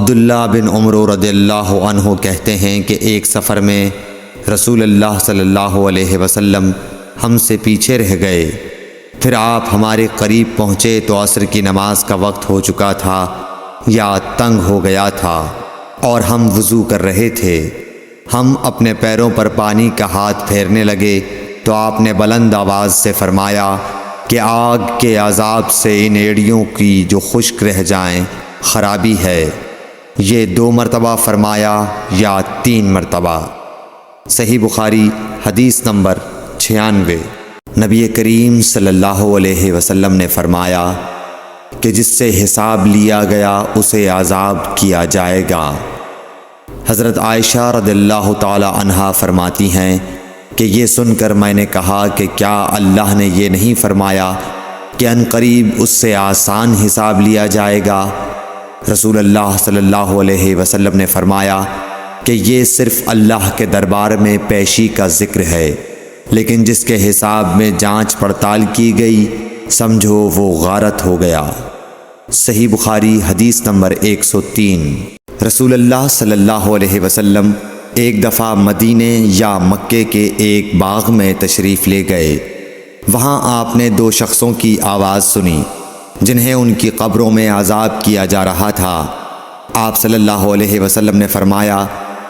عبداللہ بن عمر رضی اللہ عنہ کہتے ہیں کہ ایک سفر میں رسول اللہ صلی اللہ علیہ وسلم ہم سے پیچھے رہ گئے۔ پھر آپ ہمارے قریب پہنچے تو عصر کی نماز کا وقت ہو چکا تھا یا تنگ ہو گیا تھا اور ہم وضو کر رہے تھے۔ ہم اپنے پیروں پر پانی کا ہاتھ پھیرنے لگے تو آپ نے بلند آواز سے فرمایا کہ آگ کے عذاب سے ان ایڑیوں کی جو خشک رہ جائیں خرابی ہے۔ یہ 2 مرتبہ فرمایا یا 3 مرتبہ؟ صحیح بخاری حدیث نمبر 96۔ نبی کریم صلی اللہ علیہ وسلم نے فرمایا کہ جس سے حساب لیا گیا اسے عذاب کیا جائے گا۔ حضرت عائشہ رضی اللہ تعالی عنہا فرماتی ہیں کہ یہ سن کر میں نے کہا کہ کیا اللہ نے یہ نہیں فرمایا کہ عنقریب اس سے آسان حساب لیا جائے گا؟ رسول اللہ صلی اللہ علیہ وسلم نے فرمایا کہ یہ صرف اللہ کے دربار میں پیشی کا ذکر ہے، لیکن جس کے حساب میں جانچ پڑتال کی گئی سمجھو وہ غارت ہو گیا۔ صحیح بخاری حدیث نمبر 103۔ رسول اللہ صلی اللہ علیہ وسلم ایک دفعہ مدینے یا مکے کے ایک باغ میں تشریف لے گئے۔ وہاں آپ نے 2 شخصوں کی آواز سنی جنہیں ان کی قبروں میں عذاب کیا جا رہا تھا۔ آپ صلی اللہ علیہ وسلم نے فرمایا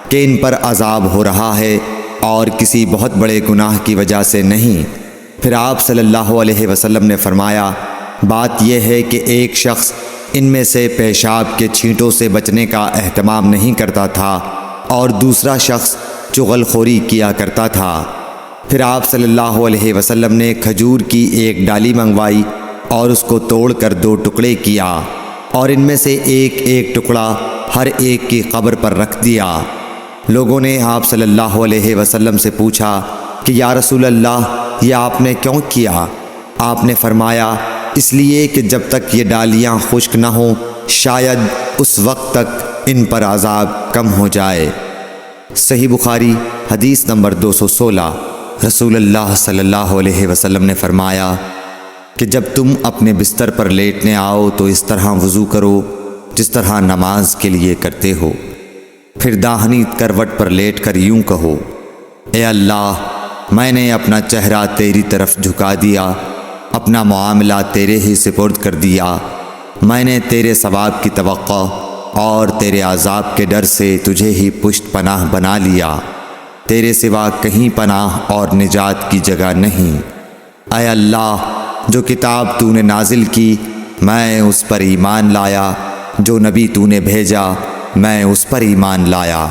کہ ان پر عذاب ہو رہا ہے اور کسی بہت بڑے گناہ کی وجہ سے نہیں۔ پھر آپ صلی اللہ علیہ وسلم نے فرمایا بات یہ ہے کہ ایک شخص ان میں سے پیشاب کے چھینٹوں سے بچنے کا اہتمام نہیں کرتا تھا اور دوسرا شخص چغل خوری کیا کرتا تھا۔ پھر آپ صلی اللہ علیہ وسلم نے کھجور کی ایک ڈالی منگوائی اور اس کو توڑ کر 2 ٹکڑے کیا اور ان میں سے ایک ایک ٹکڑا ہر ایک کی قبر پر رکھ دیا۔ لوگوں نے آپ صلی اللہ علیہ وسلم سے پوچھا کہ یا رسول اللہ یہ آپ نے کیوں کیا؟ آپ نے فرمایا اس لیے کہ جب تک یہ ڈالیاں خشک نہ ہوں شاید اس وقت تک ان پر عذاب کم ہو جائے۔ صحیح بخاری حدیث نمبر 216۔ رسول اللہ صلی اللہ علیہ وسلم نے فرمایا کہ جب تم اپنے بستر پر لیٹنے آؤ تو اس طرح وضو کرو جس طرح نماز کے لیے کرتے ہو۔ پھر داہنی کروٹ پر لیٹ کر یوں کہو اے اللہ میں نے اپنا چہرہ تیری طرف جھکا دیا، اپنا معاملہ تیرے ہی سپرد کر دیا، میں نے تیرے ثواب کی توقع اور تیرے عذاب کے ڈر سے تجھے ہی پشت پناہ بنا لیا، تیرے سوا کہیں پناہ اور نجات کی جگہ نہیں۔ اے اللہ جو کتاب تو نے نازل کی میں اس پر ایمان لایا، جو نبی تو نے بھیجا میں اس پر ایمان لایا۔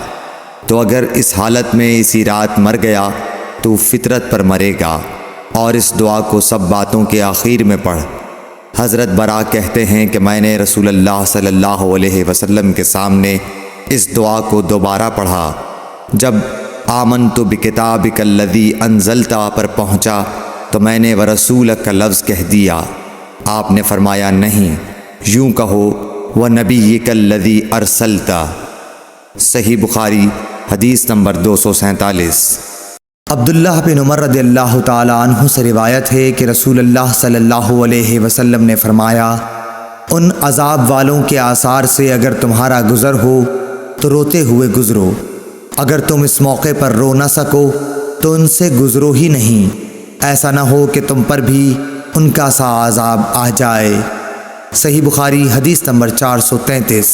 تو اگر اس حالت میں اسی رات مر گیا تو فطرت پر مرے گا، اور اس دعا کو سب باتوں کے آخر میں پڑھ۔ حضرت برا کہتے ہیں کہ میں نے رسول اللہ صلی اللہ علیہ وسلم کے سامنے اس دعا کو دوبارہ پڑھا۔ جب آمنت بکتابک الذی انزلت پر پہنچا تو میں نے ورسولک کا لفظ کہہ دیا۔ آپ نے فرمایا نہیں، یوں کہو ونبیک الذی ارسلت۔ صحیح بخاری حدیث نمبر 247۔ عبداللہ بن عمر رضی اللہ تعالی عنہ سے روایت ہے کہ رسول اللہ صلی اللہ علیہ وسلم نے فرمایا ان عذاب والوں کے آثار سے اگر تمہارا گزر ہو تو روتے ہوئے گزرو، اگر تم اس موقع پر رو نہ سکو تو ان سے گزرو ہی نہیں، ایسا نہ ہو کہ تم پر بھی ان کا سا عذاب آ جائے۔ صحیح بخاری حدیث نمبر 433۔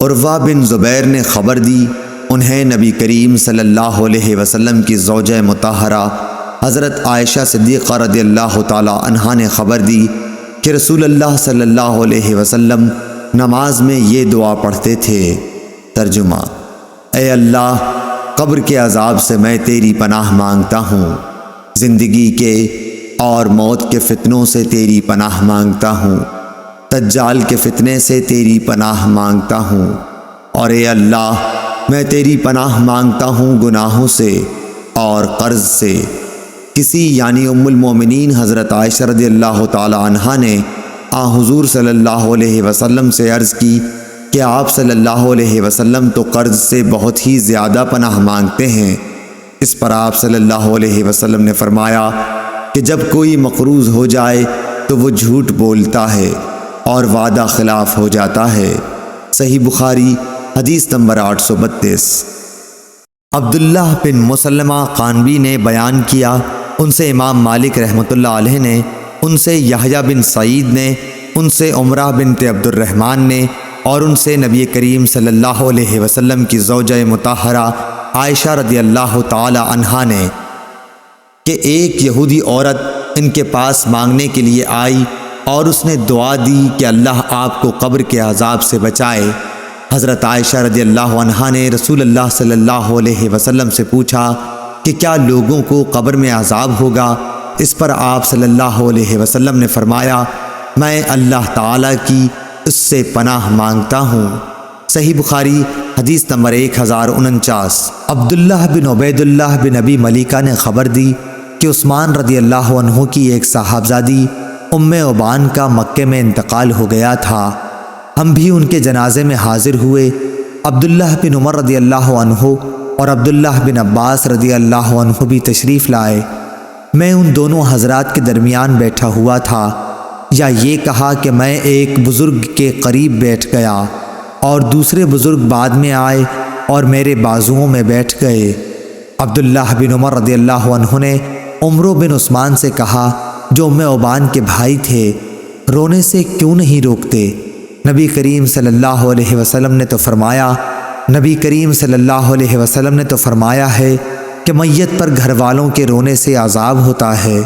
عروہ بن زبیر نے خبر دی، انہیں نبی کریم صلی اللہ علیہ وسلم کی زوجہ مطہرہ حضرت عائشہ صدیقہ رضی اللہ تعالی عنہا نے خبر دی کہ رسول اللہ صلی اللہ علیہ وسلم نماز میں یہ دعا پڑھتے تھے۔ ترجمہ: اے اللہ قبر کے عذاب سے میں تیری پناہ مانگتا ہوں، زندگی کے اور موت کے فتنوں سے تیری پناہ مانگتا ہوں، دجال کے فتنے سے تیری پناہ مانگتا ہوں، اور اے اللہ میں تیری پناہ مانگتا ہوں گناہوں سے اور قرض سے۔ کسی یعنی ام المومنین حضرت عائشہ رضی اللہ تعالی عنہا نے حضور صلی اللہ علیہ وسلم سے عرض کی کہ آپ صلی اللہ علیہ وسلم تو قرض سے بہت ہی زیادہ پناہ مانگتے ہیں۔ اس پر آپ صلی اللہ علیہ وسلم نے فرمایا کہ جب کوئی مقروض ہو جائے تو وہ جھوٹ بولتا ہے اور وعدہ خلاف ہو جاتا ہے۔ صحیح بخاری حدیث نمبر 832۔ عبداللہ بن مسلمہ قانبی نے بیان کیا، ان سے امام مالک رحمۃ اللہ علیہ نے، ان سے یحییٰ بن سعید نے، ان سے عمرہ بنت عبد الرحمن نے، اور ان سے نبی کریم صلی اللہ علیہ وسلم کی زوجہ مطہرہ عائشہ رضی اللہ تعالی عنہا نے کہ ایک یہودی عورت ان کے پاس مانگنے کے لیے آئی اور اس نے دعا دی کہ اللہ آپ کو قبر کے عذاب سے بچائے۔ حضرت عائشہ رضی اللہ عنہا نے رسول اللہ صلی اللہ علیہ وسلم سے پوچھا کہ کیا لوگوں کو قبر میں عذاب ہوگا؟ اس پر آپ صلی اللہ علیہ وسلم نے فرمایا، میں اللہ تعالیٰ کی اس سے پناہ مانگتا ہوں۔ صحیح بخاری حدیث نمبر 1049۔ عبداللہ بن عبید اللہ بن ابی ملیکہ نے خبر دی کہ عثمان رضی اللہ عنہ کی ایک صاحبزادی ام عبان کا مکے میں انتقال ہو گیا تھا۔ ہم بھی ان کے جنازے میں حاضر ہوئے۔ عبداللہ بن عمر رضی اللہ عنہ اور عبداللہ بن عباس رضی اللہ عنہ بھی تشریف لائے۔ میں ان دونوں حضرات کے درمیان بیٹھا ہوا تھا، یا یہ کہا کہ میں ایک بزرگ کے قریب بیٹھ گیا اور دوسرے بزرگ بعد میں آئے اور میرے بازوؤں میں بیٹھ گئے۔ عبداللہ بن عمر رضی اللہ عنہ نے عمرو بن عثمان سے کہا، جو ام عبان کے بھائی تھے، رونے سے کیوں نہیں روکتے؟ نبی کریم صلی اللہ علیہ وسلم نے تو فرمایا ہے کہ میت پر گھر والوں کے رونے سے عذاب ہوتا ہے۔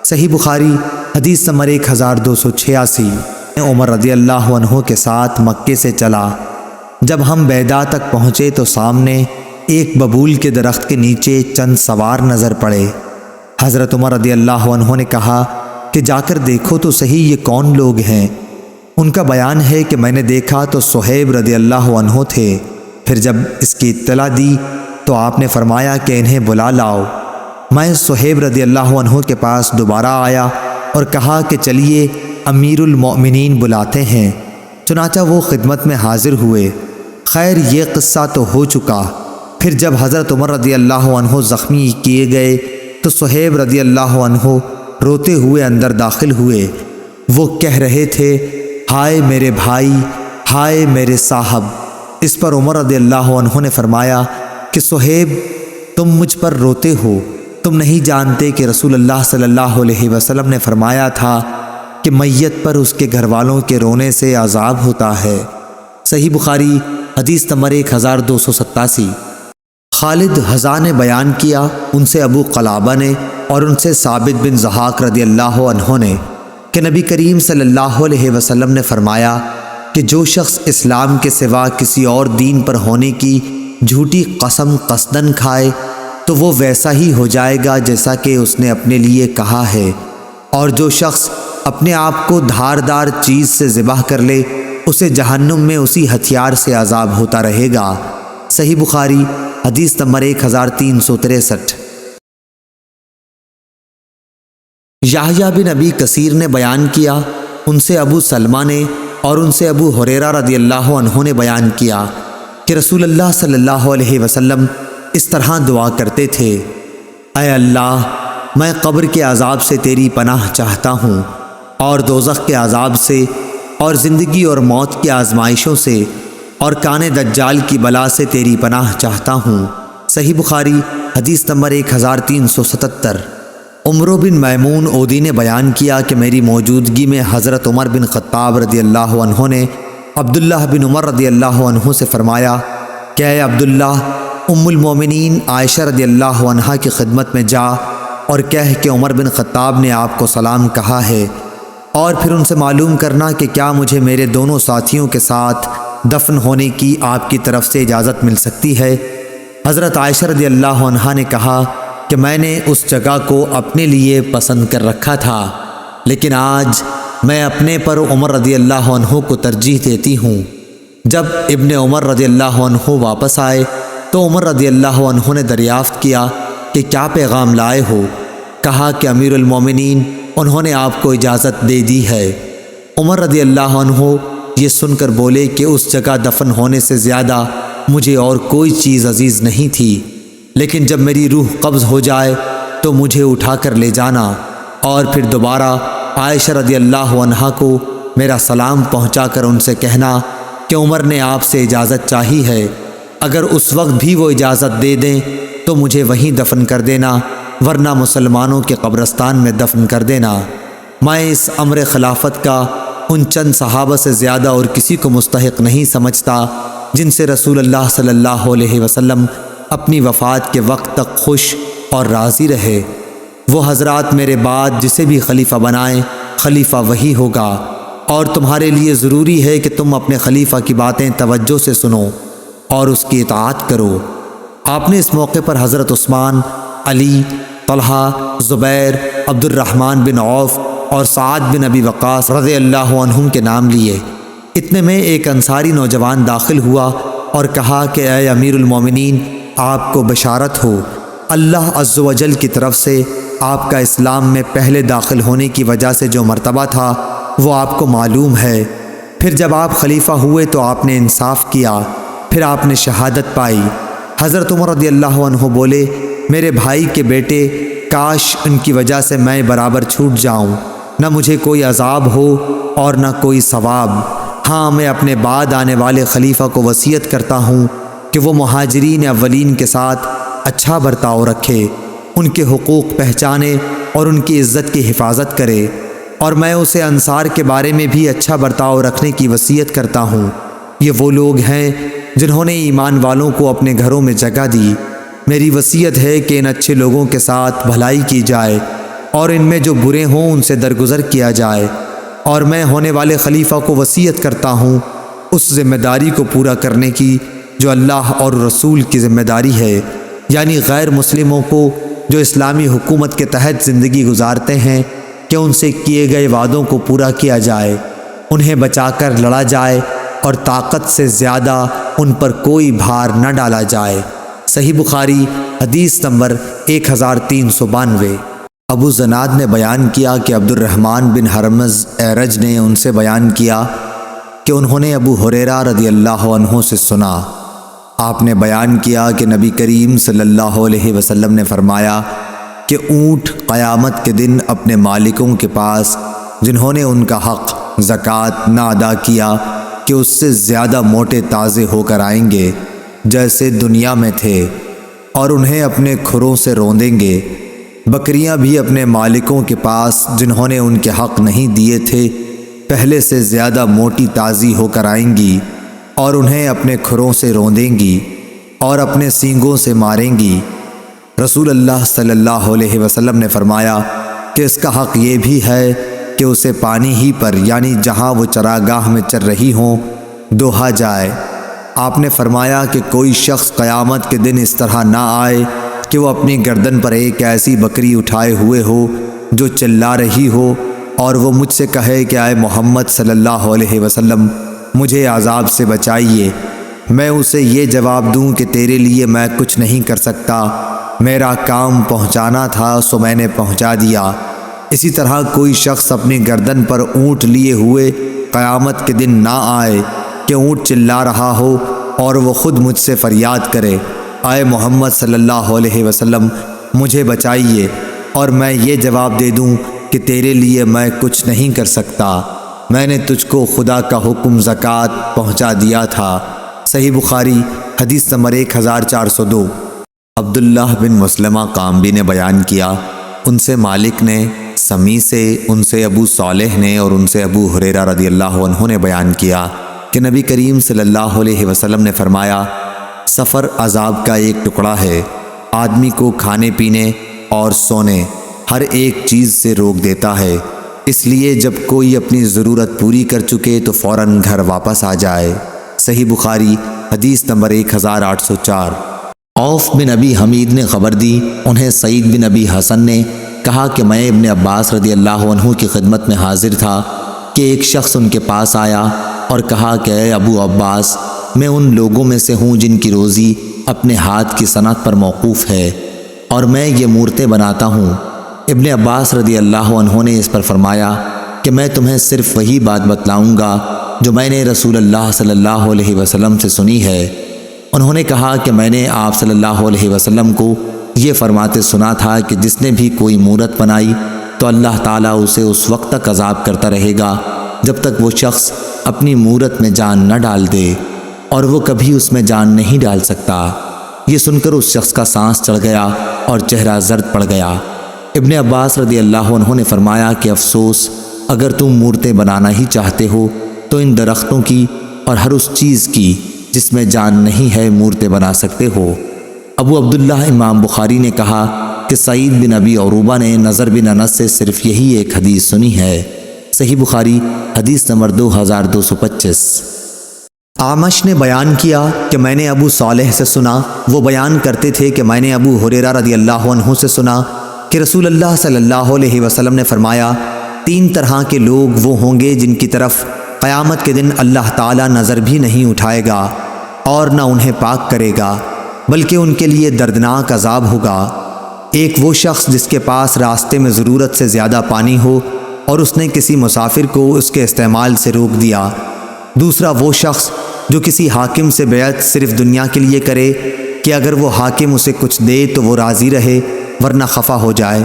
صحیح بخاری حدیث نمبر 1286۔ عمر رضی اللہ عنہ کے ساتھ مکے سے چلا۔ جب ہم بیدا تک پہنچے تو سامنے ایک ببول کے درخت کے نیچے چند سوار نظر پڑے۔ حضرت عمر رضی اللہ عنہ نے کہا کہ جا کر دیکھو تو صحیح یہ کون لوگ ہیں؟ ان کا بیان ہے کہ میں نے دیکھا تو صہیب رضی اللہ عنہ تھے۔ پھر جب اس کی اطلاع دی تو آپ نے فرمایا کہ انہیں بلا لاؤ۔ میں صہیب رضی اللہ عنہ کے پاس دوبارہ آیا اور کہا کہ چلیے امیر المؤمنین بلاتے ہیں۔ چنانچہ وہ خدمت میں حاضر ہوئے۔ خیر یہ قصہ تو ہو چکا۔ پھر جب حضرت عمر رضی اللہ عنہ زخمی کیے گئے تو صہیب رضی اللہ عنہ روتے ہوئے اندر داخل ہوئے۔ وہ کہہ رہے تھے، ہائے میرے بھائی، ہائے میرے صاحب۔ اس پر عمر رضی اللہ عنہ نے فرمایا کہ صہیب، تم مجھ پر روتے ہو، تم نہیں جانتے کہ رسول اللہ صلی اللہ علیہ وسلم نے فرمایا تھا کہ میت پر اس کے گھر والوں کے رونے سے عذاب ہوتا ہے۔ صحیح بخاری حدیث نمبر 1287۔ خالد حذا نے بیان کیا، ان سے ابو قلابہ نے اور ان سے ثابت بن ضحاک رضی اللہ عنہ نے کہ نبی کریم صلی اللہ علیہ وسلم نے فرمایا کہ جو شخص اسلام کے سوا کسی اور دین پر ہونے کی جھوٹی قسم قصدن کھائے تو وہ ویسا ہی ہو جائے گا جیسا کہ اس نے اپنے لیے کہا ہے، اور جو شخص اپنے آپ کو دھاردار چیز سے ذبح کر لے اسے جہنم میں اسی ہتھیار سے عذاب ہوتا رہے گا۔ صحیح بخاری حدیث نمبر 1363۔ یحییٰ بن ابی کثیر نے بیان کیا، ان سے ابو سلمہ نے اور ان سے ابو ہریرہ رضی اللہ عنہ نے بیان کیا کہ رسول اللہ صلی اللہ علیہ وسلم اس طرح دعا کرتے تھے، اے اللہ، میں قبر کے عذاب سے تیری پناہ چاہتا ہوں، اور دوزخ کے عذاب سے، اور زندگی اور موت کی آزمائشوں سے، اور کان دجال کی بلا سے تیری پناہ چاہتا ہوں۔ صحیح بخاری حدیث نمبر 1377۔ عمرو بن میمون اودی نے بیان کیا کہ میری موجودگی میں حضرت عمر بن خطاب رضی اللہ عنہ نے عبداللہ بن عمر رضی اللہ عنہ سے فرمایا کہ اے عبداللہ، ام المومنین عائشہ رضی اللہ عنہا کی خدمت میں جا اور کہہ کہ عمر بن خطاب نے آپ کو سلام کہا ہے، اور پھر ان سے معلوم کرنا کہ کیا مجھے میرے دونوں ساتھیوں کے ساتھ دفن ہونے کی آپ کی طرف سے اجازت مل سکتی ہے۔ حضرت عائشہ رضی اللہ عنہا نے کہا کہ میں نے اس جگہ کو اپنے لیے پسند کر رکھا تھا، لیکن آج میں اپنے پر عمر رضی اللہ عنہ کو ترجیح دیتی ہوں۔ جب ابن عمر رضی اللہ عنہ واپس آئے تو عمر رضی اللہ عنہ نے دریافت کیا کہ کیا پیغام لائے ہو؟ کہا کہ امیر المومنین، انہوں نے آپ کو اجازت دے دی ہے۔ عمر رضی اللہ عنہ یہ سن کر بولے کہ اس جگہ دفن ہونے سے زیادہ مجھے اور کوئی چیز عزیز نہیں تھی، لیکن جب میری روح قبض ہو جائے تو مجھے اٹھا کر لے جانا، اور پھر دوبارہ عائشہ رضی اللہ عنہا کو میرا سلام پہنچا کر ان سے کہنا کہ عمر نے آپ سے اجازت چاہی ہے، اگر اس وقت بھی وہ اجازت دے دیں تو مجھے وہیں دفن کر دینا، ورنہ مسلمانوں کے قبرستان میں دفن کر دینا۔ میں اس امر خلافت کا ان چند صحابہ سے زیادہ اور کسی کو مستحق نہیں سمجھتا جن سے رسول اللہ صلی اللہ علیہ وسلم اپنی وفات کے وقت تک خوش اور راضی رہے۔ وہ حضرات میرے بعد جسے بھی خلیفہ بنائیں، خلیفہ وہی ہوگا، اور تمہارے لیے ضروری ہے کہ تم اپنے خلیفہ کی باتیں توجہ سے سنو اور اس کی اطاعت کرو۔ آپ نے اس موقع پر حضرت عثمان، علی، طلحہ، زبیر، عبد الرحمن بن عوف اور سعد بن ابی وقاص رضی اللہ عنہم کے نام لیے۔ اتنے میں ایک انصاری نوجوان داخل ہوا اور کہا کہ اے امیر المومنین، آپ کو بشارت ہو، اللہ عز و جل کی طرف سے آپ کا اسلام میں پہلے داخل ہونے کی وجہ سے جو مرتبہ تھا وہ آپ کو معلوم ہے۔ پھر جب آپ خلیفہ ہوئے تو آپ نے انصاف کیا، پھر آپ نے شہادت پائی۔ حضرت عمر رضی اللہ عنہ بولے، میرے بھائی کے بیٹے، کاش ان کی وجہ سے میں برابر چھوٹ جاؤں، نہ مجھے کوئی عذاب ہو اور نہ کوئی ثواب۔ ہاں، میں اپنے بعد آنے والے خلیفہ کو وصیت کرتا ہوں کہ وہ مہاجرین اولین کے ساتھ اچھا برتاؤ رکھے، ان کے حقوق پہچانے اور ان کی عزت کی حفاظت کرے، اور میں اسے انصار کے بارے میں بھی اچھا برتاؤ رکھنے کی وصیت کرتا ہوں۔ یہ وہ لوگ ہیں جنہوں نے ایمان والوں کو اپنے گھروں میں جگہ دی۔ میری وصیت ہے کہ ان اچھے لوگوں کے ساتھ بھلائی کی جائے اور ان میں جو برے ہوں ان سے درگزر کیا جائے، اور میں ہونے والے خلیفہ کو وصیت کرتا ہوں اس ذمہ داری کو پورا کرنے کی جو اللہ اور رسول کی ذمہ داری ہے، یعنی غیر مسلموں کو جو اسلامی حکومت کے تحت زندگی گزارتے ہیں کہ ان سے کیے گئے وعدوں کو پورا کیا جائے، انہیں بچا کر لڑا جائے اور طاقت سے زیادہ ان پر کوئی بھار نہ ڈالا جائے۔ صحیح بخاری حدیث نمبر 1392۔ ابو زناد نے بیان کیا کہ عبد الرحمن بن حرمز اعرج نے ان سے بیان کیا کہ انہوں نے ابو ہریرہ رضی اللہ عنہ سے سنا، آپ نے بیان کیا کہ نبی کریم صلی اللہ علیہ وسلم نے فرمایا کہ اونٹ قیامت کے دن اپنے مالکوں کے پاس جنہوں نے ان کا حق زکوٰۃ نہ ادا کیا کہ اس سے زیادہ موٹے تازے ہو کر آئیں گے جیسے دنیا میں تھے، اور انہیں اپنے کھروں سے روندیں گے۔ بکریاں بھی اپنے مالکوں کے پاس جنہوں نے ان کے حق نہیں دیے تھے پہلے سے زیادہ موٹی تازی ہو کر آئیں گی اور انہیں اپنے کھروں سے روندیں گی اور اپنے سینگوں سے ماریں گی۔ رسول اللہ صلی اللہ علیہ وسلم نے فرمایا کہ اس کا حق یہ بھی ہے کہ اسے پانی ہی پر، یعنی جہاں وہ چراگاہ میں چر رہی ہوں، دوہا جائے۔ آپ نے فرمایا کہ کوئی شخص قیامت کے دن اس طرح نہ آئے کہ وہ اپنی گردن پر ایک ایسی بکری اٹھائے ہوئے ہو جو چلا رہی ہو اور وہ مجھ سے کہے کہ اے محمد صلی اللہ علیہ وسلم، مجھے عذاب سے بچائیے۔ میں اسے یہ جواب دوں کہ تیرے لیے میں کچھ نہیں کر سکتا، میرا کام پہنچانا تھا سو میں نے پہنچا دیا۔ اسی طرح کوئی شخص اپنی گردن پر اونٹ لیے ہوئے قیامت کے دن نہ آئے کہ اونٹ چلا رہا ہو اور وہ خود مجھ سے فریاد کرے، اے محمد صلی اللہ علیہ وسلم، مجھے بچائیے، اور میں یہ جواب دے دوں کہ تیرے لیے میں کچھ نہیں کر سکتا، میں نے تجھ کو خدا کا حکم زکوٰۃ پہنچا دیا تھا۔ صحیح بخاری حدیث نمبر 1402۔ عبداللہ بن مسلمہ قامبی نے بیان کیا، ان سے مالک نے، سمی سے، ان سے ابو صالح نے اور ان سے ابو ہریرہ رضی اللہ عنہ نے بیان کیا کہ نبی کریم صلی اللہ علیہ وسلم نے فرمایا، سفر عذاب کا ایک ٹکڑا ہے، آدمی کو کھانے پینے اور سونے ہر ایک چیز سے روک دیتا ہے، اس لیے جب کوئی اپنی ضرورت پوری کر چکے تو فوراً گھر واپس آ جائے۔ صحیح بخاری حدیث نمبر 1804۔ عوف بن ابی حمید نے خبر دی، انہیں سعید بن ابی حسن نے کہا کہ میں ابن عباس رضی اللہ عنہ کی خدمت میں حاضر تھا کہ ایک شخص ان کے پاس آیا اور کہا کہ اے ابو عباس، میں ان لوگوں میں سے ہوں جن کی روزی اپنے ہاتھ کی صنعت پر موقوف ہے اور میں یہ مورتیں بناتا ہوں۔ ابن عباس رضی اللہ عنہ نے اس پر فرمایا کہ میں تمہیں صرف وہی بات بتلاؤں گا جو میں نے رسول اللہ صلی اللہ علیہ وسلم سے سنی ہے۔ انہوں نے کہا کہ میں نے آپ صلی اللہ علیہ وسلم کو یہ فرماتے سنا تھا کہ جس نے بھی کوئی مورت بنائی تو اللہ تعالیٰ اسے اس وقت تک عذاب کرتا رہے گا جب تک وہ شخص اپنی مورت میں جان نہ ڈال دے، اور وہ کبھی اس میں جان نہیں ڈال سکتا۔ یہ سن کر اس شخص کا سانس چڑھ گیا اور چہرہ زرد پڑ گیا۔ ابن عباس رضی اللہ عنہ نے فرمایا کہ افسوس، اگر تم مورتیں بنانا ہی چاہتے ہو تو ان درختوں کی اور ہر اس چیز کی جس میں جان نہیں ہے مورتیں بنا سکتے ہو۔ ابو عبداللہ امام بخاری نے کہا کہ سعید بن ابی عروبہ نے نضر بن انس سے صرف یہی ایک حدیث سنی ہے۔ صحیح بخاری حدیث نمبر 2225۔ اعمش نے بیان کیا کہ میں نے ابو صالح سے سنا، وہ بیان کرتے تھے کہ میں نے ابو ہریرہ رضی اللہ عنہ سے سنا کہ رسول اللہ صلی اللہ علیہ وسلم نے فرمایا، 3 طرح کے لوگ وہ ہوں گے جن کی طرف قیامت کے دن اللہ تعالیٰ نظر بھی نہیں اٹھائے گا اور نہ انہیں پاک کرے گا، بلکہ ان کے لیے دردناک عذاب ہوگا۔ ایک وہ شخص جس کے پاس راستے میں ضرورت سے زیادہ پانی ہو اور اس نے کسی مسافر کو اس کے استعمال سے روک دیا۔ دوسرا وہ شخص جو کسی حاکم سے بیعت صرف دنیا کے لیے کرے کہ اگر وہ حاکم اسے کچھ دے تو وہ راضی رہے ورنہ خفا ہو جائے۔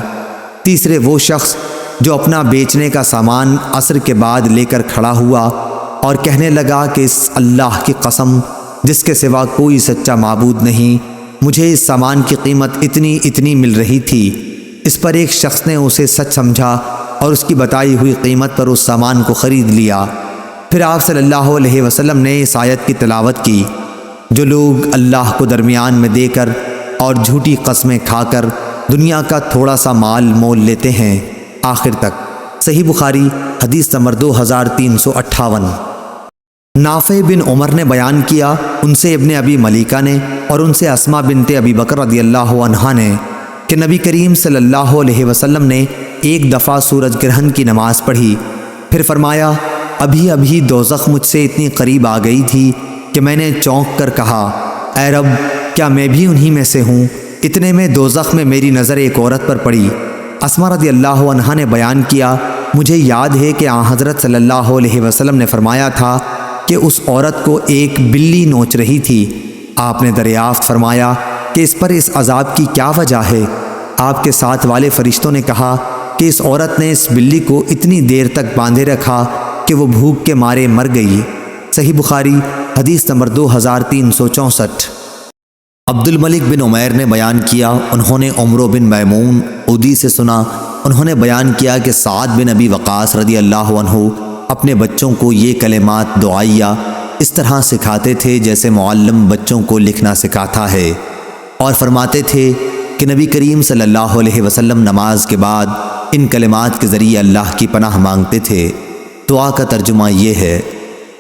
تیسرے وہ شخص جو اپنا بیچنے کا سامان عصر کے بعد لے کر کھڑا ہوا اور کہنے لگا کہ اس اللہ کی قسم جس کے سوا کوئی سچا معبود نہیں، مجھے اس سامان کی قیمت اتنی مل رہی تھی۔ اس پر ایک شخص نے اسے سچ سمجھا اور اس کی بتائی ہوئی قیمت پر اس سامان کو خرید لیا۔ پھر آپ صلی اللہ علیہ وسلم نے اس آیت کی تلاوت کی، جو لوگ اللہ کو درمیان میں دے کر اور جھوٹی قسمیں کھا کر دنیا کا تھوڑا سا مال مول لیتے ہیں، آخر تک۔ صحیح بخاری حدیث نمبر 2358۔ نافع بن عمر نے بیان کیا، ان سے ابن ابی ملیکہ نے اور ان سے اسماء بنت ابی بکر رضی اللہ عنہا نے کہ نبی کریم صلی اللہ علیہ وسلم نے ایک دفعہ سورج گرہن کی نماز پڑھی، پھر فرمایا، ابھی دوزخ مجھ سے اتنی قریب آ گئی تھی کہ میں نے چونک کر کہا، اے رب، کیا میں بھی انہی میں سے ہوں؟ اتنے میں دوزخ میں میری نظر ایک عورت پر پڑی۔ اسماء رضی اللہ عنہا نے بیان کیا، مجھے یاد ہے کہ آن حضرت صلی اللہ علیہ وسلم نے فرمایا تھا کہ اس عورت کو ایک بلی نوچ رہی تھی۔ آپ نے دریافت فرمایا کہ اس پر اس عذاب کی کیا وجہ ہے؟ آپ کے ساتھ والے فرشتوں نے کہا کہ اس عورت نے اس بلی کو اتنی دیر تک باندھے رکھا کہ وہ بھوک کے مارے مر گئی۔ صحیح بخاری حدیث نمبر 2364۔ عبد الملک بن عمیر نے بیان کیا، انہوں نے عمرو بن میمون عودی سے سنا، انہوں نے بیان کیا کہ سعد بن ابی وقاص رضی اللہ عنہ اپنے بچوں کو یہ کلمات دعائیہ اس طرح سکھاتے تھے جیسے معلم بچوں کو لکھنا سکھاتا ہے، اور فرماتے تھے کہ نبی کریم صلی اللہ علیہ وسلم نماز کے بعد ان کلمات کے ذریعے اللہ کی پناہ مانگتے تھے۔ دعا کا ترجمہ یہ ہے،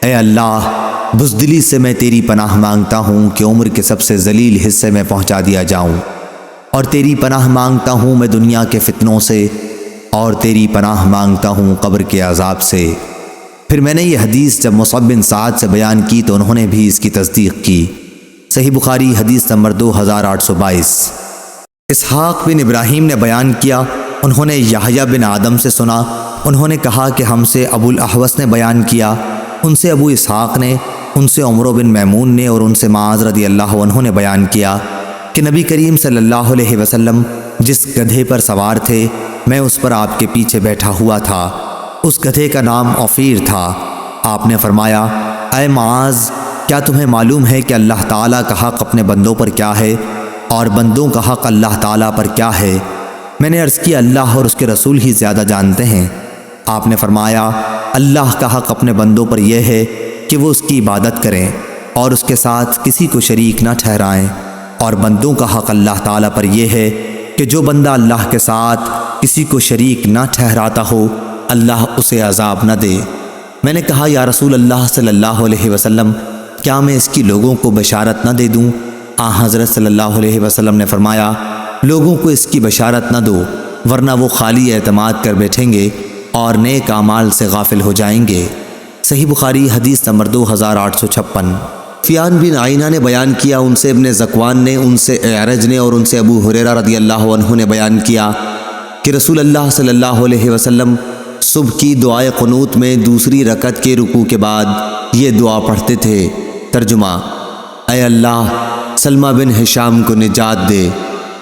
اے اللہ، بزدلی سے میں تیری پناہ مانگتا ہوں کہ عمر کے سب سے ذلیل حصے میں پہنچا دیا جاؤں، اور تیری پناہ مانگتا ہوں میں دنیا کے فتنوں سے، اور تیری پناہ مانگتا ہوں قبر کے عذاب سے۔ پھر میں نے یہ حدیث جب مصعب بن سعد سے بیان کی تو انہوں نے بھی اس کی تصدیق کی۔ صحیح بخاری حدیث نمبر 2822۔ اسحاق بن ابراہیم نے بیان کیا، انہوں نے یحییٰ بن آدم سے سنا، انہوں نے کہا کہ ہم سے ابو الاحوص نے بیان کیا، ان سے ابو اسحاق نے، ان سے عمرو بن میمون نے اور ان سے معاذ رضی اللہ عنہ نے بیان کیا کہ نبی کریم صلی اللہ علیہ وسلم جس گدھے پر سوار تھے میں اس پر آپ کے پیچھے بیٹھا ہوا تھا۔ اس گدھے کا نام عفیر تھا۔ آپ نے فرمایا، اے معاذ، کیا تمہیں معلوم ہے کہ اللہ تعالیٰ کا حق اپنے بندوں پر کیا ہے اور بندوں کا حق اللہ تعالیٰ پر کیا ہے؟ میں نے عرض کیا، اللہ اور اس کے رسول ہی زیادہ جانتے ہیں۔ آپ نے فرمایا، اللہ کا حق اپنے بندوں پر یہ ہے کہ وہ اس کی عبادت کریں اور اس کے ساتھ کسی کو شریک نہ ٹھہرائیں، اور بندوں کا حق اللہ تعالیٰ پر یہ ہے کہ جو بندہ اللہ کے ساتھ کسی کو شریک نہ ٹھہراتا ہو اللہ اسے عذاب نہ دے۔ میں نے کہا، یا رسول اللہ صلی اللہ علیہ وسلم، کیا میں اس کی لوگوں کو بشارت نہ دے دوں؟ حضرت صلی اللہ علیہ وسلم نے فرمایا، لوگوں کو اس کی بشارت نہ دو ورنہ وہ خالی اعتماد کر بیٹھیں گے اور نیک اعمال سے غافل ہو جائیں گے۔ صحیح بخاری حدیث نمبر 2856۔ فیان بن عینہ نے بیان کیا، ان سے ابن زکوان نے، ان سے اعرج نے اور ان سے ابو ہریرہ رضی اللہ عنہ نے بیان کیا کہ رسول اللہ صلی اللہ علیہ وسلم صبح کی دعائے قنوت میں دوسری رکعت کے رکوع کے بعد یہ دعا پڑھتے تھے۔ ترجمہ، اے اللہ، سلمہ بن ہشام کو نجات دے،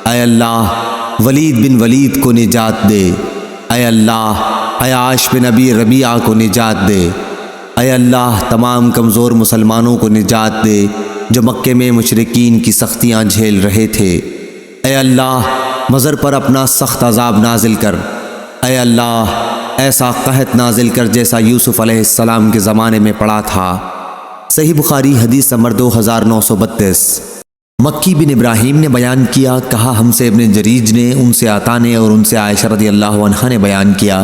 اے اللہ، ولید بن ولید کو نجات دے، اے اللہ، عیاش بن ابی ربیعہ کو نجات دے، اے اللہ تمام کمزور مسلمانوں کو نجات دے جو مکے میں مشرکین کی سختیاں جھیل رہے تھے۔ اے اللہ مضر پر اپنا سخت عذاب نازل کر۔ اے اللہ ایسا قحط نازل کر جیسا یوسف علیہ السلام کے زمانے میں پڑا تھا۔ صحیح بخاری حدیث نمبر 2932۔ مکی بن ابراہیم نے بیان کیا، کہا ہم سے ابن جریج نے، ان سے عطا نے اور ان سے عائشہ رضی اللہ عنہا نے بیان کیا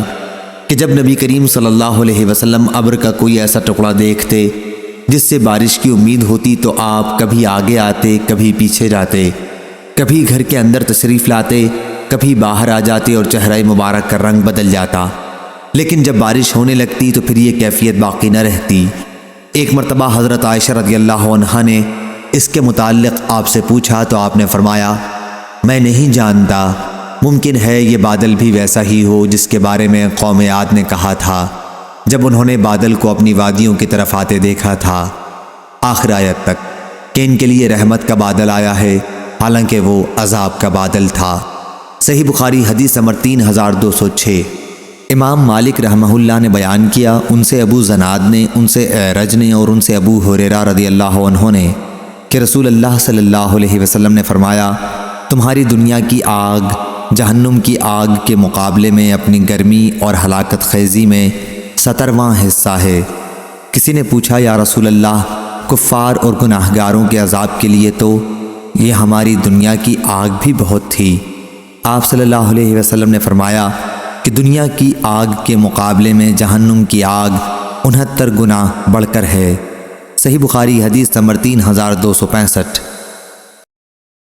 کہ جب نبی کریم صلی اللہ علیہ وسلم ابر کا کوئی ایسا ٹکڑا دیکھتے جس سے بارش کی امید ہوتی تو آپ کبھی آگے آتے کبھی پیچھے جاتے، کبھی گھر کے اندر تشریف لاتے کبھی باہر آ جاتے اور چہرہ مبارک کا رنگ بدل جاتا، لیکن جب بارش ہونے لگتی تو پھر یہ کیفیت باقی نہ رہتی۔ ایک مرتبہ حضرت عائشہ رضی اللہ عنہا نے اس کے متعلق آپ سے پوچھا تو آپ نے فرمایا میں نہیں جانتا، ممکن ہے یہ بادل بھی ویسا ہی ہو جس کے بارے میں قوم عاد نے کہا تھا جب انہوں نے بادل کو اپنی وادیوں کی طرف آتے دیکھا تھا، آخر آیت تک کہ ان کے لیے رحمت کا بادل آیا ہے حالانکہ وہ عذاب کا بادل تھا۔ صحیح بخاری حدیث نمبر 3206۔ امام مالک رحمہ اللہ نے بیان کیا، ان سے ابو زناد نے، ان سے اعرج نے اور ان سے ابو ہریرہ رضی اللہ عنہ نے کہ رسول اللہ صلی اللہ علیہ وسلم نے فرمایا تمہاری دنیا کی آگ جہنم کی آگ کے مقابلے میں اپنی گرمی اور ہلاکت خیزی میں 17واں حصہ ہے۔ کسی نے پوچھا یا رسول اللہ کفار اور گناہگاروں کے عذاب کے لیے تو یہ ہماری دنیا کی آگ بھی بہت تھی۔ آپ صلی اللہ علیہ وسلم نے فرمایا کہ دنیا کی آگ کے مقابلے میں جہنم کی آگ 69 گنا بڑھ کر ہے۔ صحیح بخاری حدیث نمبر 3265۔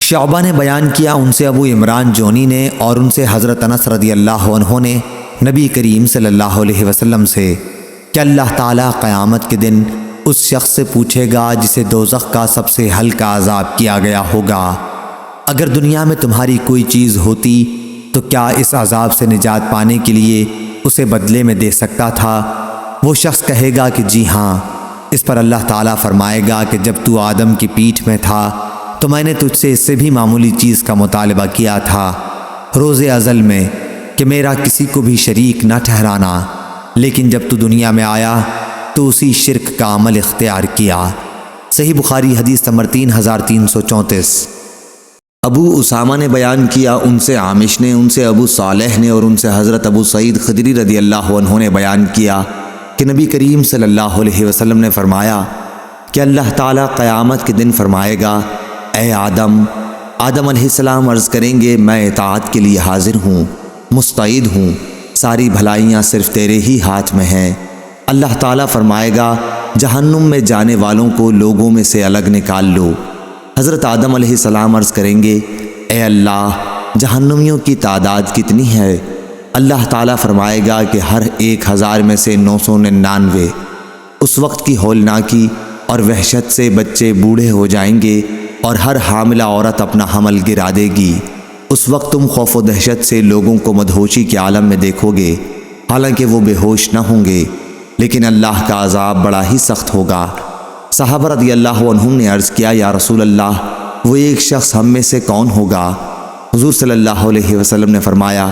شعبہ نے بیان کیا، ان سے ابو عمران جونی نے اور ان سے حضرت انس رضی اللہ عنہ نے نبی کریم صلی اللہ علیہ وسلم سے کہ اللہ تعالیٰ قیامت کے دن اس شخص سے پوچھے گا جسے دوزخ کا سب سے ہلکا عذاب کیا گیا ہوگا، اگر دنیا میں تمہاری کوئی چیز ہوتی تو کیا اس عذاب سے نجات پانے کے لیے اسے بدلے میں دے سکتا تھا؟ وہ شخص کہے گا کہ جی ہاں۔ اس پر اللہ تعالیٰ فرمائے گا کہ جب تو آدم کی پیٹھ میں تھا تو میں نے تجھ سے اس سے بھی معمولی چیز کا مطالبہ کیا تھا روز ازل میں کہ میرا کسی کو بھی شریک نہ ٹھہرانا، لیکن جب تو دنیا میں آیا تو اسی شرک کا عمل اختیار کیا۔ صحیح بخاری حدیث نمبر 3334۔ ابو اسامہ نے بیان کیا، ان سے عامش نے، ان سے ابو صالح نے اور ان سے حضرت ابو سعید خدری رضی اللہ عنہ نے بیان کیا کہ نبی کریم صلی اللہ علیہ وسلم نے فرمایا کہ اللہ تعالیٰ قیامت کے دن فرمائے گا اے آدم علیہ السلام عرض کریں گے میں اطاعت کے لیے حاضر ہوں، مستعد ہوں، ساری بھلائیاں صرف تیرے ہی ہاتھ میں ہیں۔ اللہ تعالیٰ فرمائے گا جہنم میں جانے والوں کو لوگوں میں سے الگ نکال لو۔ حضرت آدم علیہ السلام عرض کریں گے اے اللہ جہنمیوں کی تعداد کتنی ہے؟ اللہ تعالیٰ فرمائے گا کہ ہر 1000 میں سے 999۔ اس وقت کی ہولناکی اور وحشت سے بچے بوڑھے ہو جائیں گے اور ہر حاملہ عورت اپنا حمل گرا دے گی۔ اس وقت تم خوف و دہشت سے لوگوں کو مدہوشی کے عالم میں دیکھو گے، حالانکہ وہ بے ہوش نہ ہوں گے، لیکن اللہ کا عذاب بڑا ہی سخت ہوگا۔ صحابہ رضی اللہ عنہم نے عرض کیا یا رسول اللہ وہ ایک شخص ہم میں سے کون ہوگا؟ حضور صلی اللہ علیہ وسلم نے فرمایا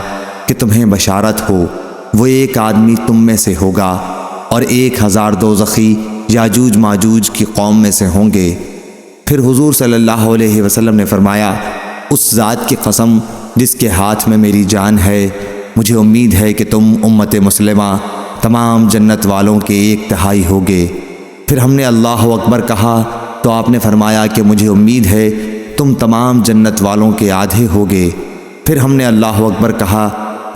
کہ تمہیں بشارت ہو، وہ ایک آدمی تم میں سے ہوگا اور 1000 دوزخی یاجوج ماجوج کی قوم میں سے ہوں گے۔ پھر حضور صلی اللہ علیہ وسلم نے فرمایا اس ذات کی قسم جس کے ہاتھ میں میری جان ہے، مجھے امید ہے کہ تم امت مسلمہ تمام جنت والوں کے 1/3 ہوگے۔ پھر ہم نے اللہ اکبر کہا تو آپ نے فرمایا کہ مجھے امید ہے تم تمام جنت والوں کے آدھے ہوگے۔ پھر ہم نے اللہ اکبر کہا،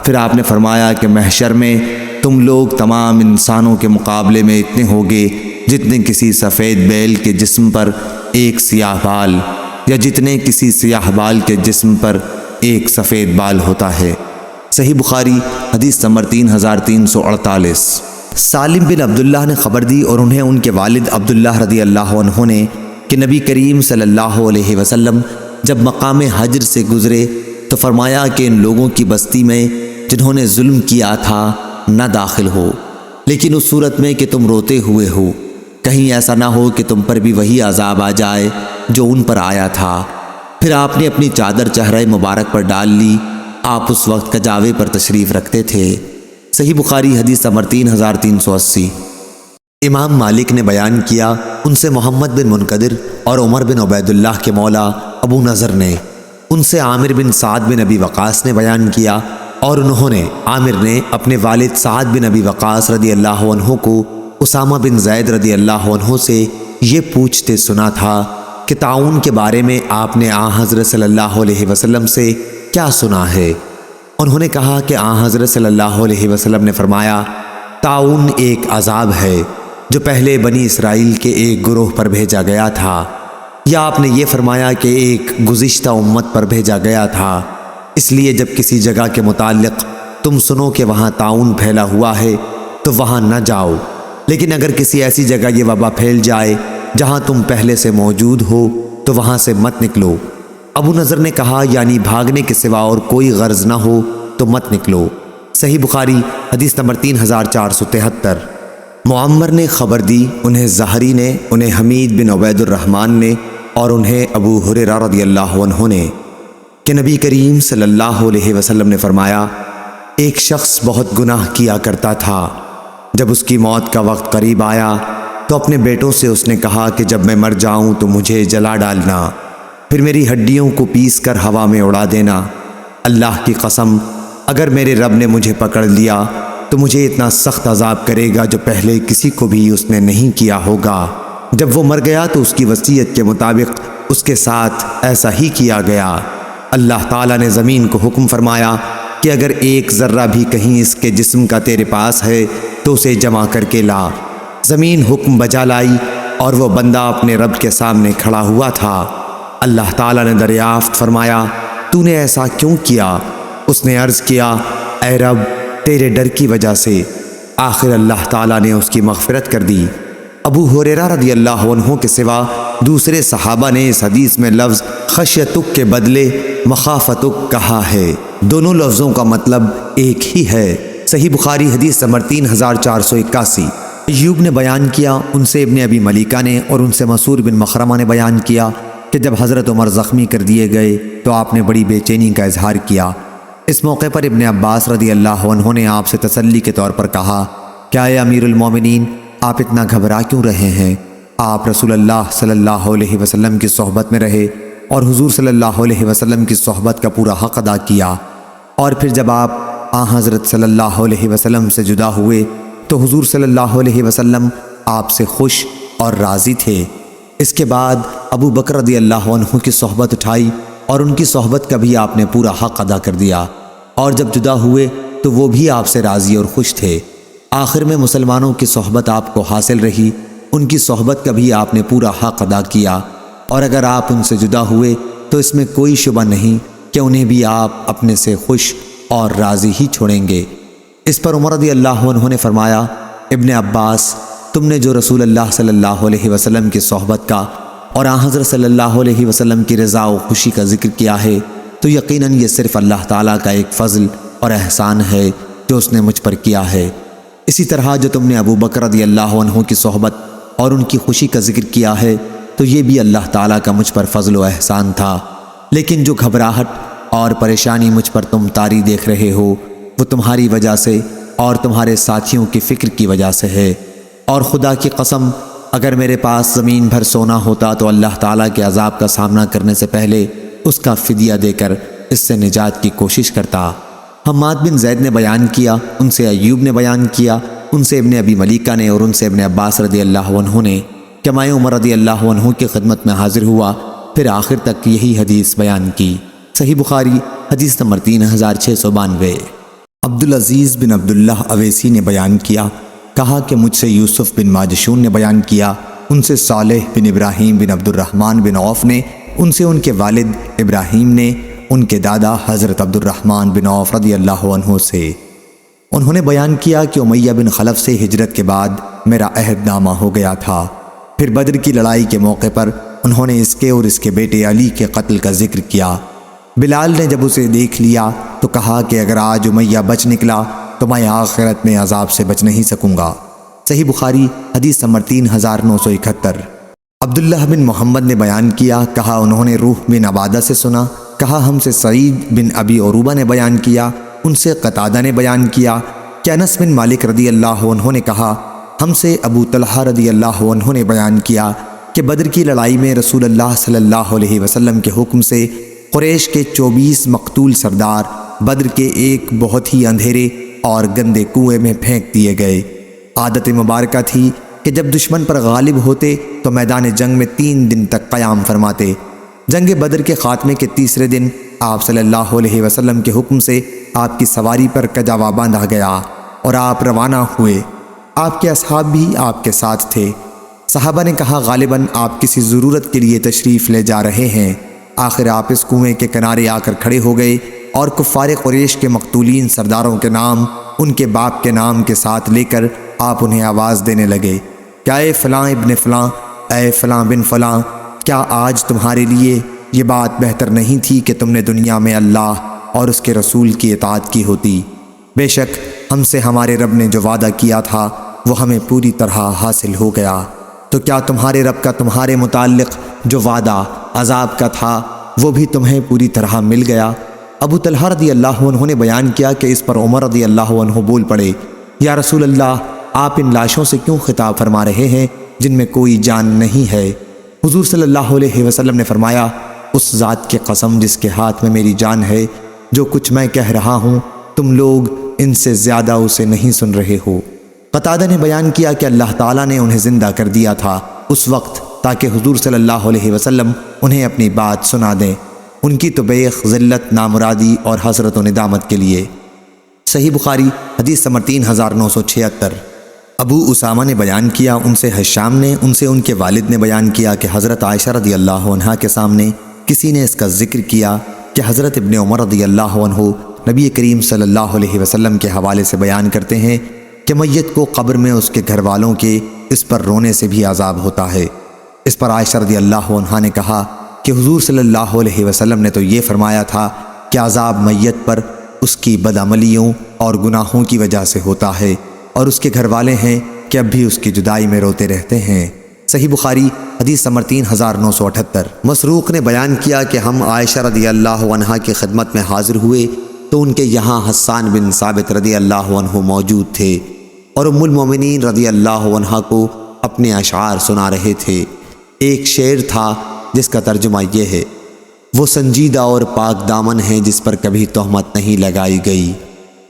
پھر آپ نے فرمایا کہ محشر میں تم لوگ تمام انسانوں کے مقابلے میں اتنے ہوگے جتنے کسی سفید بیل کے جسم پر ایک سیاہ بال، یا جتنے کسی سیاہ بال کے جسم پر ایک سفید بال ہوتا ہے۔ صحیح بخاری حدیث نمبر 3348۔ سالم بن عبداللہ نے خبر دی اور انہیں ان کے والد عبداللہ رضی اللہ عنہ نے کہ نبی کریم صلی اللہ علیہ وسلم جب مقام حجر سے گزرے تو فرمایا کہ ان لوگوں کی بستی میں جنہوں نے ظلم کیا تھا نہ داخل ہو، لیکن اس صورت میں کہ تم روتے ہوئے ہو، کہیں ایسا نہ ہو کہ تم پر بھی وہی عذاب آ جائے جو ان پر آیا تھا۔ پھر آپ نے اپنی چادر چہرہ مبارک پر ڈال لی، آپ اس وقت کجاوے پر تشریف رکھتے تھے۔ صحیح بخاری حدیث نمبر 3380۔ امام مالک نے بیان کیا ان سے محمد بن منقدر اور عمر بن عبید اللہ کے مولا ابو نضر نے، ان سے عامر بن سعد بن ابی وقاص نے بیان کیا، اور انہوں نے عامر نے اپنے والد سعد بن ابی وقاص رضی اللہ عنہ کو اسامہ بن زید رضی اللہ عنہ سے یہ پوچھتے سنا تھا کہ طاعون کے بارے میں آپ نے آن حضرت صلی اللہ علیہ وسلم سے کیا سنا ہے؟ انہوں نے کہا کہ آن حضرت صلی اللہ علیہ وسلم نے فرمایا، طاعون ایک عذاب ہے جو پہلے بنی اسرائیل کے ایک گروہ پر بھیجا گیا تھا، یا آپ نے یہ فرمایا کہ ایک گزشتہ امت پر بھیجا گیا تھا۔ اس لیے جب کسی جگہ کے متعلق تم سنو کہ وہاں طاعون پھیلا ہوا ہے تو وہاں نہ جاؤ، لیکن اگر کسی ایسی جگہ یہ وبا پھیل جائے جہاں تم پہلے سے موجود ہو تو وہاں سے مت نکلو۔ ابو نضر نے کہا یعنی بھاگنے کے سوا اور کوئی غرض نہ ہو تو مت نکلو۔ صحیح بخاری حدیث نمبر 3473۔ معمر نے خبر دی، انہیں زہری نے، انہیں حمید بن عبید الرحمن نے، اور انہیں ابو ہریرہ رضی اللہ عنہ نے کہ نبی کریم صلی اللہ علیہ وسلم نے فرمایا، ایک شخص بہت گناہ کیا کرتا تھا، جب اس کی موت کا وقت قریب آیا تو اپنے بیٹوں سے اس نے کہا کہ جب میں مر جاؤں تو مجھے جلا ڈالنا، پھر میری ہڈیوں کو پیس کر ہوا میں اڑا دینا۔ اللہ کی قسم، اگر میرے رب نے مجھے پکڑ لیا تو مجھے اتنا سخت عذاب کرے گا جو پہلے کسی کو بھی اس نے نہیں کیا ہوگا۔ جب وہ مر گیا تو اس کی وصیت کے مطابق اس کے ساتھ ایسا ہی کیا گیا۔ اللہ تعالیٰ نے زمین کو حکم فرمایا کہ اگر ایک ذرہ بھی کہیں اس کے جسم کا تیرے پاس ہے تو اسے جمع کر کے لا۔ زمین حکم بجا لائی اور وہ بندہ اپنے رب کے سامنے کھڑا ہوا تھا۔ اللہ تعالیٰ نے دریافت فرمایا، تو نے ایسا کیوں کیا؟ اس نے عرض کیا، اے رب، تیرے ڈر کی وجہ سے۔ آخر اللہ تعالیٰ نے اس کی مغفرت کر دی۔ ابو ہریرہ رضی اللہ عنہ کے سوا دوسرے صحابہ نے اس حدیث میں لفظ خشیتک کے بدلے مخافتک کہا ہے۔ دونوں لفظوں کا مطلب ایک ہی ہے۔ صحیح بخاری حدیث نمبر 3481۔ ایوب نے بیان کیا، ان سے ابن ابی ملیکہ نے اور ان سے مسعود بن مخرمہ نے بیان کیا کہ جب حضرت عمر زخمی کر دیے گئے تو آپ نے بڑی بے چینی کا اظہار کیا۔ اس موقع پر ابن عباس رضی اللہ عنہ نے آپ سے تسلی کے طور پر کہا، کیا اے امیر المومنین، آپ اتنا گھبرا کیوں رہے ہیں؟ آپ رسول اللہ صلی اللہ علیہ وسلم کی صحبت میں رہے اور حضور صلی اللہ علیہ وسلم کی صحبت کا پورا حق ادا کیا، اور پھر جب آپ حضرت صلی اللہ علیہ وسلم سے جدا ہوئے تو حضور صلی اللہ علیہ وسلم آپ سے خوش اور راضی تھے۔ اس کے بعد ابو بکر رضی اللہ عنہ کی صحبت اٹھائی اور ان کی صحبت کا بھی آپ نے پورا حق ادا کر دیا، اور جب جدا ہوئے تو وہ بھی آپ سے راضی اور خوش تھے۔ آخر میں مسلمانوں کی صحبت آپ کو حاصل رہی، ان کی صحبت کا بھی آپ نے پورا حق ادا کیا، اور اگر آپ ان سے جدا ہوئے تو اس میں کوئی شبہ نہیں کہ انہیں بھی آپ اپنے سے خوش اور راضی ہی چھوڑیں گے۔ اس پر عمر رضی اللہ عنہ نے فرمایا، ابن عباس، تم نے جو رسول اللہ صلی اللہ علیہ وسلم کی صحبت کا اور آن حضرت صلی اللہ علیہ وسلم کی رضا و خوشی کا ذکر کیا ہے تو یقیناً یہ صرف اللہ تعالیٰ کا ایک فضل اور احسان ہے جو اس نے مجھ پر کیا ہے۔ اسی طرح جو تم نے ابو بکر رضی اللہ عنہ کی صحبت اور ان کی خوشی کا ذکر کیا ہے تو یہ بھی اللہ تعالیٰ کا مجھ پر فضل و احسان تھا، لیکن جو گھبراہٹ اور پریشانی مجھ پر تم طاری دیکھ رہے ہو وہ تمہاری وجہ سے اور تمہارے ساتھیوں کی فکر کی وجہ سے ہے، اور خدا کی قسم اگر میرے پاس زمین بھر سونا ہوتا تو اللہ تعالیٰ کے عذاب کا سامنا کرنے سے پہلے اس کا فدیہ دے کر اس سے نجات کی کوشش کرتا۔ حماد بن زید نے بیان کیا، ان سے ایوب نے بیان کیا، ان سے ابن ابی ملیکہ نے اور ان سے ابن عباس رضی اللہ عنہ نے کہ میں عمر رضی اللہ عنہ کی خدمت میں حاضر ہوا، پھر آخر تک یہی حدیث بیان کی۔ صحیح بخاری حدیث نمبر 3692۔ عبدالعزیز بن عبداللہ اویسی نے بیان کیا، کہا کہ مجھ سے یوسف بن ماجشون نے بیان کیا، ان سے صالح بن ابراہیم بن عبد الرحمن بن عوف نے، ان سے ان کے والد ابراہیم نے، ان کے دادا حضرت عبد الرحمن بن عوف رضی اللہ عنہ سے، انہوں نے بیان کیا کہ امیہ بن خلف سے ہجرت کے بعد میرا عہد نامہ ہو گیا تھا۔ پھر بدر کی لڑائی کے موقع پر انہوں نے اس کے اور اس کے بیٹے علی کے قتل کا ذکر کیا۔ بلال نے جب اسے دیکھ لیا تو کہا کہ اگر آج امیہ بچ نکلا تو میں آخرت میں عذاب سے بچ نہیں سکوں گا۔ صحیح بخاری حدیث نمبر 3971۔ عبداللہ بن محمد نے بیان کیا، کہا انہوں نے روح بن عبادہ سے سنا، کہا ہم سے سعید بن ابی عروبہ نے بیان کیا، ان سے قتادہ نے بیان کیا کہ انس بن مالک رضی اللہ عنہ نے کہا، ہم سے ابو طلحہ رضی اللہ عنہ نے بیان کیا کہ بدر کی لڑائی میں رسول اللہ صلی اللہ علیہ وسلم کے حکم سے قریش کے 24 مقتول سردار بدر کے ایک بہت ہی اندھیرے اور گندے کنویں میں پھینک دیے گئے۔ عادت مبارکہ تھی کہ جب دشمن پر غالب ہوتے تو میدان جنگ میں 3 دن تک قیام فرماتے۔ جنگ بدر کے خاتمے کے تیسرے دن آپ صلی اللہ علیہ وسلم کے حکم سے آپ کی سواری پر کجاوا باندھا گیا اور آپ روانہ ہوئے۔ آپ کے اصحاب بھی آپ کے ساتھ تھے۔ صحابہ نے کہا غالباً آپ کسی ضرورت کے لیے تشریف لے جا رہے ہیں۔ آخر آپ اس کنویں کے کنارے آ کر کھڑے ہو گئے اور کفار قریش کے مقتولین سرداروں کے نام ان کے باپ کے نام کے ساتھ لے کر آپ انہیں آواز دینے لگے کہ اے فلاں ابن فلاں، اے فلاں بن فلاں، کیا آج تمہارے لیے یہ بات بہتر نہیں تھی کہ تم نے دنیا میں اللہ اور اس کے رسول کی اطاعت کی ہوتی؟ بے شک ہم سے ہمارے رب نے جو وعدہ کیا تھا وہ ہمیں پوری طرح حاصل ہو گیا۔ تو کیا تمہارے رب کا تمہارے متعلق جو وعدہ عذاب کا تھا وہ بھی تمہیں پوری طرح مل گیا؟ ابو طلحہ رضی اللہ عنہ نے بیان کیا کہ اس پر عمر رضی اللہ عنہ بول پڑے، یا رسول اللہ، آپ ان لاشوں سے کیوں خطاب فرما رہے ہیں جن میں کوئی جان نہیں ہے؟ حضور صلی اللہ علیہ وسلم نے فرمایا، اس ذات کی قسم جس کے ہاتھ میں میری جان ہے، جو کچھ میں کہہ رہا ہوں تم لوگ ان سے زیادہ اسے نہیں سن رہے ہو۔ قتادہ نے بیان کیا کہ اللہ تعالیٰ نے انہیں زندہ کر دیا تھا اس وقت تاکہ حضور صلی اللہ علیہ وسلم انہیں اپنی بات سنا دیں۔ ان کی توبیخ، ذلت، نامرادی اور حسرت و ندامت کے لیے۔ صحیح بخاری حدیث نمبر 3976۔ ابو اسامہ نے بیان کیا ان سے حشام نے ان سے ان کے والد نے بیان کیا کہ حضرت عائشہ رضی اللہ عنہا کے سامنے کسی نے اس کا ذکر کیا کہ حضرت ابن عمر رضی اللہ عنہ نبی کریم صلی اللہ علیہ وسلم کے حوالے سے بیان کرتے ہیں کہ میت کو قبر میں اس کے گھر والوں کے اس پر رونے سے بھی عذاب ہوتا ہے۔ اس پر عائشہ رضی اللہ عنہا نے کہا کہ حضور صلی اللہ علیہ وسلم نے تو یہ فرمایا تھا کہ عذاب میت پر اس کی بدعملیوں اور گناہوں کی وجہ سے ہوتا ہے، اور اس کے گھر والے ہیں کہ اب بھی اس کی جدائی میں روتے رہتے ہیں۔ صحیح بخاری حدیث نمبر 3978۔ مسروق نے بیان کیا کہ ہم عائشہ رضی اللہ عنہا کی خدمت میں حاضر ہوئے تو ان کے یہاں حسان بن ثابت رضی اللہ عنہ موجود تھے اور ام المومنین رضی اللہ عنہا کو اپنے اشعار سنا رہے تھے۔ ایک شعر تھا جس کا ترجمہ یہ ہے، وہ سنجیدہ اور پاک دامن ہے جس پر کبھی تہمت نہیں لگائی گئی،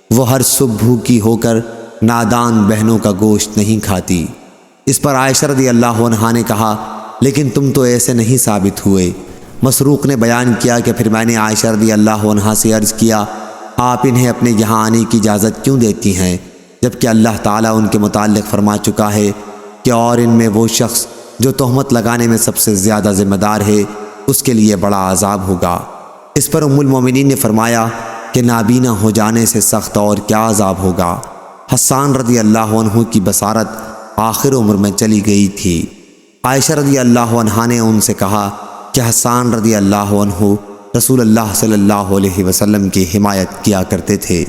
وہ ہر صبح بھوکی ہو کر نادان بہنوں کا گوشت نہیں کھاتی۔ اس پر عائشہ رضی اللہ عنہا نے کہا، لیکن تم تو ایسے نہیں ثابت ہوئے۔ مسروق نے بیان کیا کہ پھر میں نے عائشہ رضی اللہ عنہا سے عرض کیا، آپ انہیں اپنے یہاں آنے کی اجازت کیوں دیتی ہیں جبکہ اللہ تعالیٰ ان کے متعلق فرما چکا ہے کہ اور ان میں وہ شخص جو تہمت لگانے میں سب سے زیادہ ذمہ دار ہے اس کے لیے بڑا عذاب ہوگا۔ اس پر ام المومنین نے فرمایا کہ نابینا ہو جانے سے سخت اور کیا عذاب ہوگا۔ حسان رضی اللہ عنہ کی بصارت آخر عمر میں چلی گئی تھی۔ عائشہ رضی اللہ عنہا نے ان سے کہا کہ حسان رضی اللہ عنہ رسول اللہ صلی اللہ علیہ وسلم کی حمایت کیا کرتے تھے۔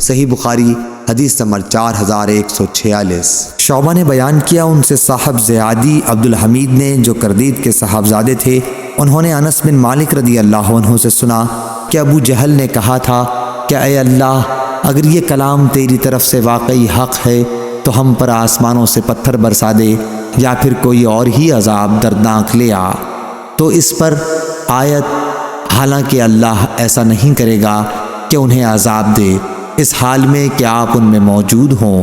صحیح بخاری حدیث نمبر 4146۔ شعبہ نے بیان کیا ان سے صاحب زیادی عبد الحمید نے جو کردید کے صاحبزادے تھے، انہوں نے انس بن مالک رضی اللہ عنہ سے سنا کہ ابو جہل نے کہا تھا کہ اے اللہ، اگر یہ کلام تیری طرف سے واقعی حق ہے تو ہم پر آسمانوں سے پتھر برسا دے یا پھر کوئی اور ہی عذاب دردناک لے آ۔ تو اس پر آیت، حالانکہ اللہ ایسا نہیں کرے گا کہ انہیں عذاب دے اس حال میں کہ آپ ان میں موجود ہوں،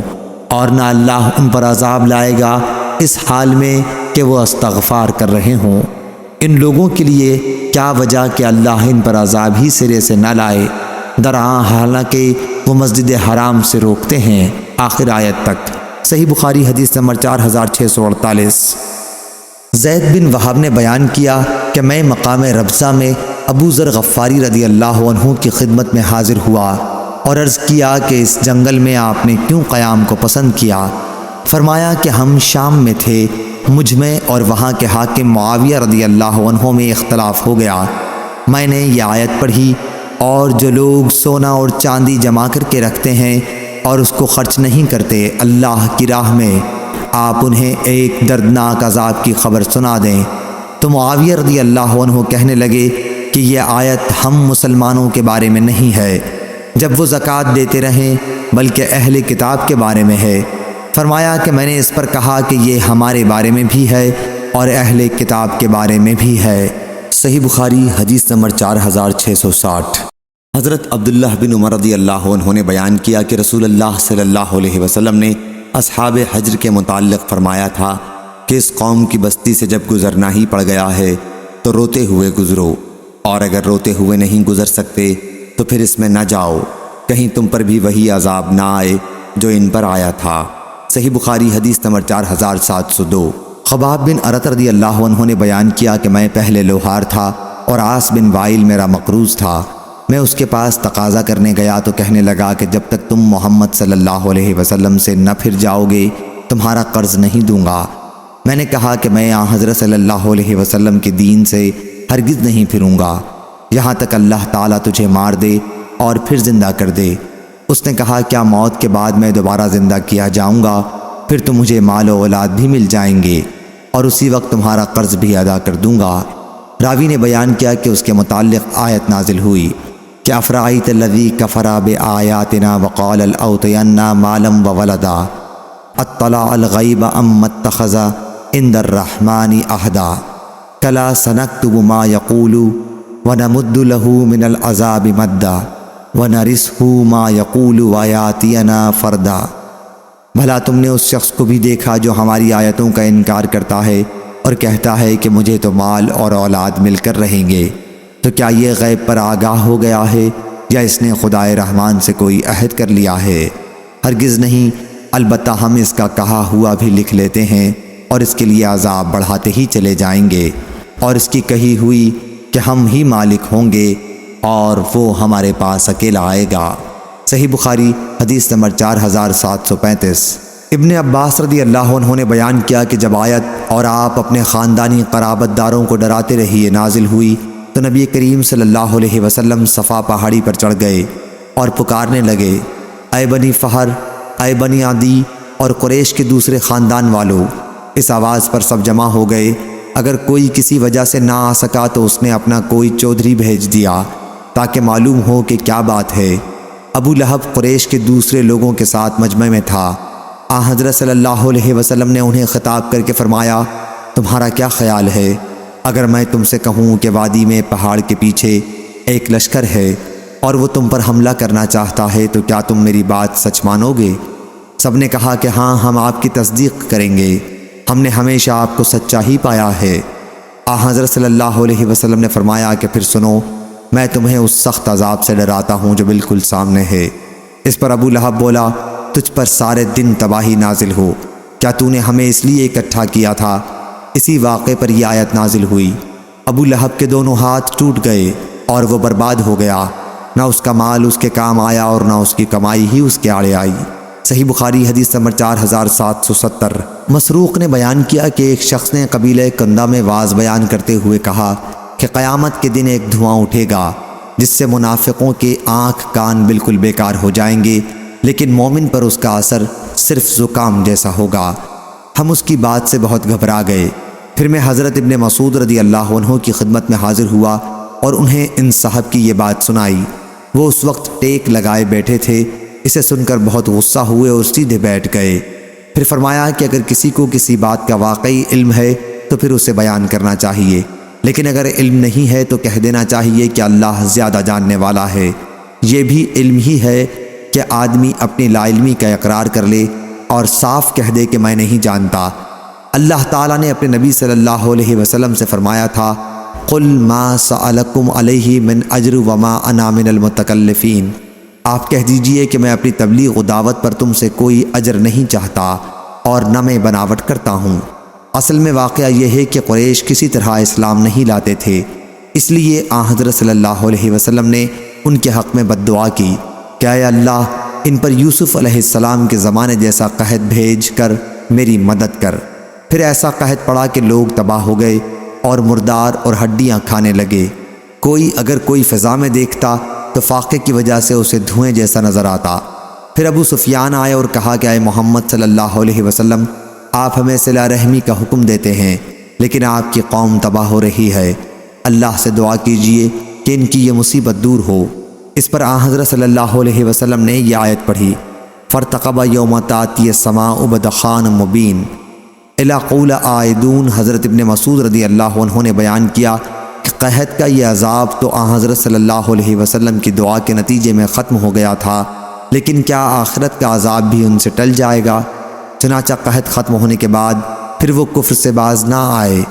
اور نہ اللہ ان پر عذاب لائے گا اس حال میں کہ وہ استغفار کر رہے ہوں۔ ان لوگوں کے لیے کیا وجہ کہ اللہ ان پر عذاب ہی سرے سے نہ لائے، درآں حالانکہ وہ مسجد حرام سے روکتے ہیں، آخر آیت تک۔ صحیح بخاری حدیث نمبر 4648۔ زید بن وہب نے بیان کیا کہ میں مقام ربضہ میں ابو ذر غفاری رضی اللہ عنہ کی خدمت میں حاضر ہوا اور عرض کیا کہ اس جنگل میں آپ نے کیوں قیام کو پسند کیا؟ فرمایا کہ ہم شام میں تھے، مجھ میں اور وہاں کے حاکم معاویہ رضی اللہ عنہ میں اختلاف ہو گیا۔ میں نے یہ آیت پڑھی، اور جو لوگ سونا اور چاندی جمع کر کے رکھتے ہیں اور اس کو خرچ نہیں کرتے اللہ کی راہ میں، آپ انہیں ایک دردناک عذاب کی خبر سنا دیں۔ تو معاویہ رضی اللہ عنہ کہنے لگے کہ یہ آیت ہم مسلمانوں کے بارے میں نہیں ہے جب وہ زکوٰۃ دیتے رہیں، بلکہ اہل کتاب کے بارے میں ہے۔ فرمایا کہ میں نے اس پر کہا کہ یہ ہمارے بارے میں بھی ہے اور اہل کتاب کے بارے میں بھی ہے۔ صحیح بخاری حدیث نمبر 4660۔ حضرت عبداللہ بن عمر رضی اللہ عنہ نے بیان کیا کہ رسول اللہ صلی اللہ علیہ وسلم نے اصحاب حجر کے متعلق فرمایا تھا کہ اس قوم کی بستی سے جب گزرنا ہی پڑ گیا ہے تو روتے ہوئے گزرو، اور اگر روتے ہوئے نہیں گزر سکتے تو پھر اس میں نہ جاؤ، کہیں تم پر بھی وہی عذاب نہ آئے جو ان پر آیا تھا۔ صحیح بخاری حدیث نمبر 4702۔ خباب بن ارت رضی اللہ عنہ نے بیان کیا کہ میں پہلے لوہار تھا اور عاص بن وائل میرا مقروض تھا۔ میں اس کے پاس تقاضا کرنے گیا تو کہنے لگا کہ جب تک تم محمد صلی اللہ علیہ وسلم سے نہ پھر جاؤ گے تمہارا قرض نہیں دوں گا۔ میں نے کہا کہ میں حضرت صلی اللہ علیہ وسلم کے دین سے ہرگز نہیں پھروں گا یہاں تک اللہ تعالیٰ تجھے مار دے اور پھر زندہ کر دے۔ اس نے کہا کیا موت کے بعد میں دوبارہ زندہ کیا جاؤں گا؟ پھر تو مجھے مال و اولاد بھی مل جائیں گے اور اسی وقت تمہارا قرض بھی ادا کر دوں گا۔ راوی نے بیان کیا کہ اس کے متعلق آیت نازل ہوئی کہ افرأیت الذی کفر بآیاتنا وقال لأوتین مالا وولدا اطلع الغیب ام اتخذ عند الرحمن عہدا کلا سنکتب ما یقول ونمد له من العذاب مدا ونرثہ ما یقول ویاتینا فردا۔ بھلا تم نے اس شخص کو بھی دیکھا جو ہماری آیتوں کا انکار کرتا ہے اور کہتا ہے کہ مجھے تو مال اور اولاد مل کر رہیں گے؟ تو کیا یہ غیب پر آگاہ ہو گیا ہے یا اس نے خدائے رحمان سے کوئی عہد کر لیا ہے؟ ہرگز نہیں، البتہ ہم اس کا کہا ہوا بھی لکھ لیتے ہیں اور اس کے لیے عذاب بڑھاتے ہی چلے جائیں گے، اور اس کی کہی ہوئی کہ ہم ہی مالک ہوں گے اور وہ ہمارے پاس اکیلا آئے گا۔ صحیح بخاری حدیث نمبر 4735۔ ابن عباس رضی اللہ عنہ نے بیان کیا کہ جب آیت اور آپ اپنے خاندانی قرابت داروں کو ڈراتے رہیے نازل ہوئی تو نبی کریم صلی اللہ علیہ وسلم صفا پہاڑی پر چڑھ گئے اور پکارنے لگے، اے بنی فہر، اے بنی عدی اور قریش کے دوسرے خاندان والوں۔ اس آواز پر سب جمع ہو گئے۔ اگر کوئی کسی وجہ سے نہ آ سکا تو اس نے اپنا کوئی چودھری بھیج دیا تاکہ معلوم ہو کہ کیا بات ہے۔ ابو لہب قریش کے دوسرے لوگوں کے ساتھ مجمع میں تھا۔ حضرت صلی اللہ علیہ وسلم نے انہیں خطاب کر کے فرمایا، تمہارا کیا خیال ہے اگر میں تم سے کہوں کہ وادی میں پہاڑ کے پیچھے ایک لشکر ہے اور وہ تم پر حملہ کرنا چاہتا ہے تو کیا تم میری بات سچ مانو گے؟ سب نے کہا کہ ہاں، ہم آپ کی تصدیق کریں گے، ہم نے ہمیشہ آپ کو سچا ہی پایا ہے۔ حضرت صلی اللہ علیہ وسلم نے فرمایا کہ پھر سنو، میں تمہیں اس سخت عذاب سے ڈراتا ہوں جو بالکل سامنے ہے۔ اس پر ابو لہب بولا، تجھ پر سارے دن تباہی نازل ہو، کیا تو نے ہمیں اس لیے اکٹھا کیا تھا؟ اسی واقعے پر یہ آیت نازل ہوئی۔ ابو لہب کے دونوں ہاتھ ٹوٹ گئے اور وہ برباد ہو گیا، نہ اس کا مال اس کے کام آیا اور نہ اس کی کمائی ہی اس کے آڑے آئی۔ صحیح بخاری حدیث نمبر 4770۔ مسروق نے بیان کیا کہ ایک شخص نے قبیلہ کندہ میں واز بیان کرتے ہوئے کہا کہ قیامت کے دن ایک دھواں اٹھے گا جس سے منافقوں کے آنکھ کان بالکل بیکار ہو جائیں گے، لیکن مومن پر اس کا اثر صرف زکام جیسا ہوگا۔ ہم اس کی بات سے بہت گھبرا گئے۔ پھر میں حضرت ابن مسعود رضی اللہ عنہ کی خدمت میں حاضر ہوا اور انہیں ان صاحب کی یہ بات سنائی۔ وہ اس وقت ٹیک لگائے بیٹھے تھے۔ اسے سن کر بہت غصہ ہوئے اور سیدھے بیٹھ گئے۔ پھر فرمایا کہ اگر کسی کو کسی بات کا واقعی علم ہے تو پھر اسے بیان کرنا چاہیے، لیکن اگر علم نہیں ہے تو کہہ دینا چاہیے کہ اللہ زیادہ جاننے والا ہے۔ یہ بھی علم ہی ہے کہ آدمی اپنی لا علمی کا اقرار کر لے اور صاف کہہ دے کہ میں نہیں جانتا۔ اللہ تعالیٰ نے اپنے نبی صلی اللہ علیہ وسلم سے فرمایا تھا، قُلْ مَا سَأَلَكُمْ عَلَيْهِ مِنْ أَجْرٍ وَمَا أَنَا مِنَ الْمُتَكَلِّفِينَ۔ آپ کہہ دیجئے کہ میں اپنی تبلیغ و دعوت پر تم سے کوئی اجر نہیں چاہتا اور نہ میں بناوٹ کرتا ہوں۔ اصل میں واقعہ یہ ہے کہ قریش کسی طرح اسلام نہیں لاتے تھے، اس لیے حضرت صلی اللہ علیہ وسلم نے ان کے حق میں بد دعا کی کہ اے اللہ، ان پر یوسف علیہ السلام کے زمانے جیسا قحط بھیج کر میری مدد کر۔ پھر ایسا قحط پڑا کہ لوگ تباہ ہو گئے اور مردار اور ہڈیاں کھانے لگے۔ اگر کوئی فضا میں دیکھتا تو فاقے کی وجہ سے اسے دھوئیں جیسا نظر آتا۔ پھر ابو سفیان آئے اور کہا کہ اے محمد صلی اللہ علیہ وسلم، آپ ہمیں صلہ رحمی کا حکم دیتے ہیں لیکن آپ کی قوم تباہ ہو رہی ہے، اللہ سے دعا کیجئے کہ ان کی یہ مصیبت دور ہو۔ اس پر حضرت صلی اللہ علیہ وسلم نے یہ آیت پڑھی، فرتقب یوم تاتی السماء بدخان مبین الی قول عائدون۔ حضرت ابن مسعود رضی اللہ عنہ نے بیان کیا کہ قحط کا یہ عذاب تو حضرت صلی اللہ علیہ وسلم کی دعا کے نتیجے میں ختم ہو گیا تھا، لیکن کیا آخرت کا عذاب بھی ان سے ٹل جائے گا؟ چنانچہ قحط ختم ہونے کے بعد پھر وہ کفر سے باز نہ آئے۔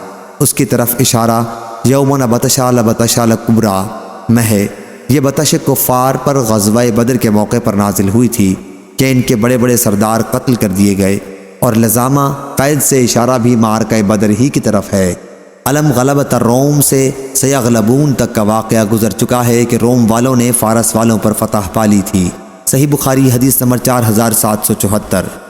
اس کی طرف اشارہ یومن بطشا لبطشا لکبرا میں ہے۔ یہ بطش کفار پر غزوہ بدر کے موقع پر نازل ہوئی تھی کہ ان کے بڑے بڑے سردار قتل کر دیے گئے، اور لزامہ قید سے اشارہ بھی معرکہ بدر ہی کی طرف ہے۔ علم غلبۃ الروم سے سیغلبون تک کا واقعہ گزر چکا ہے کہ روم والوں نے فارس والوں پر فتح پا لی تھی۔ صحیح بخاری حدیث نمبر 4774۔